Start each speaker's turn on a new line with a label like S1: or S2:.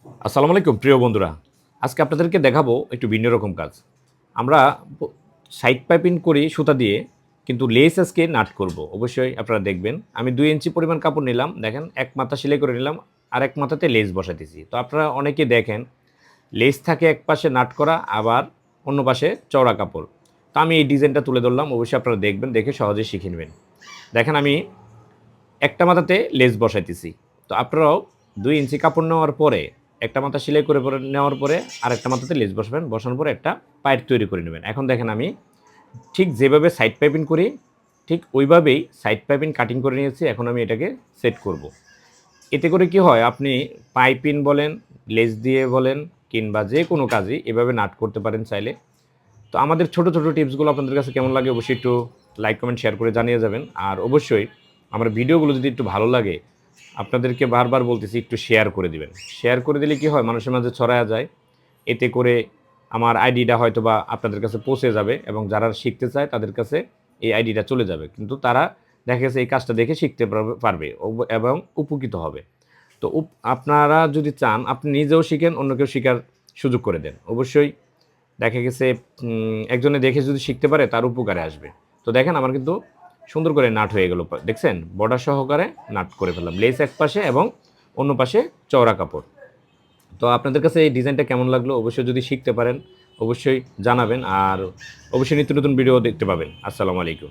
S1: আসসালামু আলাইকুম প্রিয় বন্ধুরা। আজকে আপনাদেরকে দেখাবো একটু ভিন্ন রকম কাজ। আমরা প সাইড পাইপিং করি সুতা দিয়ে, কিন্তু লেস আজকে নাট করব। অবশ্যই আপনারা দেখবেন। আমি ২ ইঞ্চি পরিমাণ কাপড় নিলাম। দেখেন, এক মাথা সেলাই করে নিলাম, আরেক মাথাতে লেস বসাইতেছি। তো আপনারা অনেকে দেখেন, লেস থাকে এক পাশে নাট করা, আবার অন্য পাশে চওড়া কাপড়। তো আমি এই ডিজাইনটা তুলে ধরলাম। অবশ্যই আপনারা দেখবেন, দেখে সহজেই শিখে নেবেন। দেখেন, আমি একটা মাথাতে লেস বসাইতেছি। তো আপনারাও ২ ইঞ্চি কাপড় নেওয়ার পরে একটা মাথা সেলাই করে পরে নেওয়ার পরে আরেকটা মাথাতে লেস বসাবেন। বসানোর পরে একটা পাইপ তৈরি করে নেবেন। এখন দেখেন, আমি ঠিক যেভাবে সাইড পাইপিং করি, ঠিক ওইভাবেই সাইড পাইপিং কাটিং করে নিয়েছি। এখন আমি এটাকে সেট করব। এতে করে কি হয়, আপনি পাইপিং বলেন, লেস দিয়ে বলেন, কিংবা যে কোনো কাজই এভাবে নাট করতে পারেন চাইলে। তো আমাদের ছোট, ছোট টিপসগুলো আপনাদের কাছে কেমন লাগে অবশ্যই একটু লাইক, কমেন্ট, শেয়ার করে জানিয়ে যাবেন। আর অবশ্যই আমার ভিডিওগুলো যদি একটু ভালো লাগে, আপনাদেরকে বারবার বলতেছি একটু শেয়ার করে দিবেন। শেয়ার করে দিলে কি হয়, মানুষের মাঝে ছড়ায়া যায়। এতে করে আমার আইডিটা হয়তোবা আপনাদের কাছে পৌঁছে যাবে এবং যারা শিখতে চায় তাদের কাছে এই আইডিটা চলে যাবে। কিন্তু তারা দেখা গেছে এই কাজটা দেখে শিখতে পারবে এবং উপকৃত হবে। তো আপনারা যদি চান আপনি নিজেও শিখেন, অন্যকেও শিখার সুযোগ করে দেন। অবশ্যই দেখা গেছে একজনে দেখে যদি শিখতে পারে তার উপকারে আসবে। তো দেখেন, আমার কিন্তু সুন্দর করে নাট হয়ে গেল। দেখছেন? বর্ডার সহকারে নাট করে ফেললাম। লেস এক পাশে এবং অন্য পাশে চওড়া কাপড়। তো আপনাদের কাছে এই ডিজাইনটা কেমন লাগলো? অবশ্যই যদি শিখতে পারেন অবশ্যই জানাবেন। আর অবশ্যই নিত্য নতুন ভিডিও দেখতে পাবেন। আসসালামু আলাইকুম।